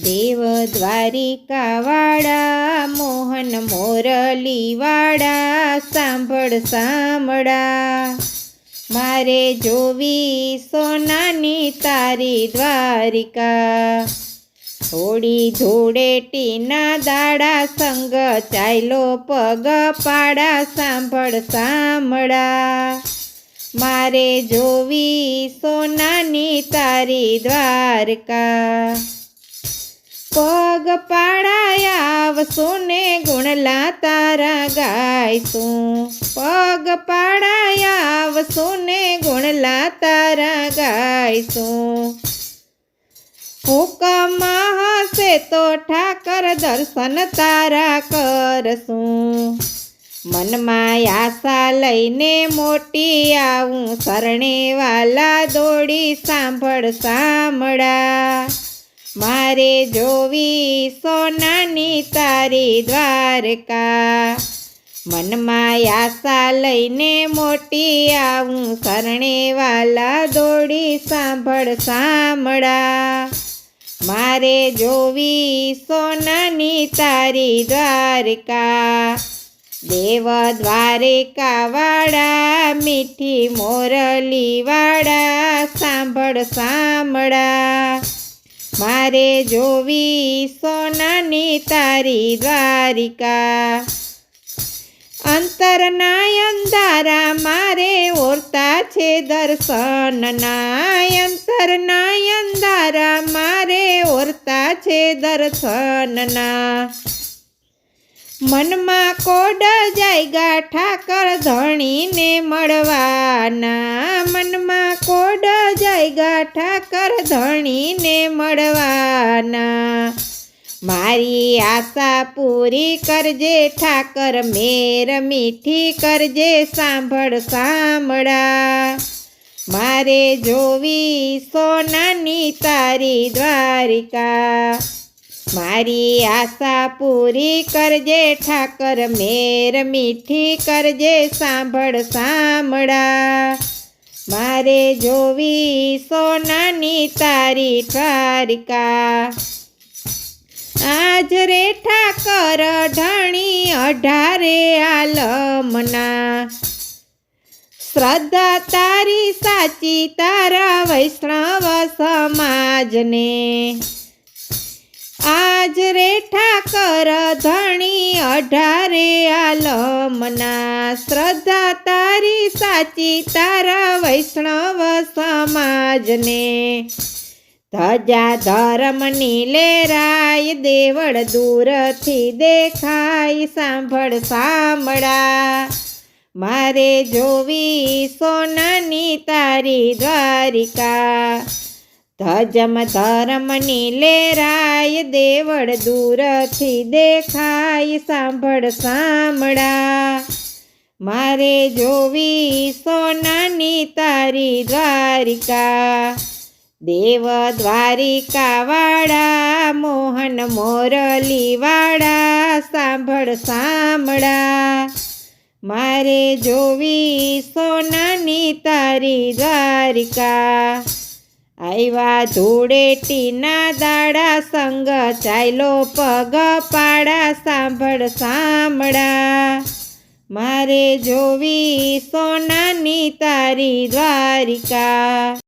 દેવ દ્વારિકાવાળા મોહન મોરલીવાળા સાંભળ સાંભળા મારે જોવી સોનાની તારી દ્વારિકા હોળી ધૂળેટીના દાડા સંગ ચાલ્યો પગ પાડા સાંભળ સાંભળા મારે જોવી સોનાની તારી દ્વારકા પગ પાડાયા આવશો ને ગુણલા તારા ગાઈશું પગ પાડાયા આવશો ને ગુણલા તારા ગાઈશું હુકમ હશે તો ઠાકર દર્શન તારા કરશું મનમાં આશા લઈને મોટી આવું શરણે વાલા દોડી સાંભળ સાંભળા મારે જોવી સોનાની તારી દ્વારકા મનમાં આશા લઈને મોટી આવું શરણે વાલા દોડી સાંભળ સાંભળા મારે જોવી સોનાની તારી દ્વારકા દેવ દ્વારિકાવાળા મીઠી મોરલીવાળા સાંભળ સાંભળા મારે જોવી સોનાની તારી દ્વારિકા અંતરના અંધારા મારે ઓરતા છે દર્શનના અંતરના અંધારા મારે ઓરતા છે દર્શનના મનમાં કોડ જાયગા ઠાકર ધણીને મળવાના મનમાં કોડ જાયગા ઠાકર ધણીને મળવાના મારી આશા પૂરી કરજે ઠાકર મેર મીઠી કરજે સાંભળ સાંભળા મારે જોવી સોનાની તારી દ્વારિકા મારી આશા પૂરી કરજે ઠાકર મેર મીઠી કરજે સાંભળ સાંભળા મારે જોવી સોનાની તારી દ્વારિકા આજ રે ઠાકર ઢણી 18 આલમના શ્રદ્ધા તારી સાચી તારા વૈષ્ણવ સમાજને આજ રે ઠાકર ધણી 18 આલમના શ્રદ્ધા તારી સાચી તારા વૈષ્ણવ સમાજને ધજા ધર્મની લેરાય દેવળ દૂરથી દેખાય સાંભળ સાંભળા મારે જોવી સોનાની તારી દ્વારિકા ધજમ ધર્મની લેરાય દેવળ દૂરથી દેખાય સાંભળ સાંભળા મારે જોવી સોનાની તારી દ્વારિકા દેવ દ્વારિકાવાળા મોહન મોરલીવાળા સાંભળ સાંભળા મારે જોવી સોનાની તારી દ્વારિકા આવ્યા ધૂળેટીના દાડા સંગ ચાલ્યો પગ પાડા સાંભળ સાંભળા મારે જોવી સોનાની તારી દ્વારિકા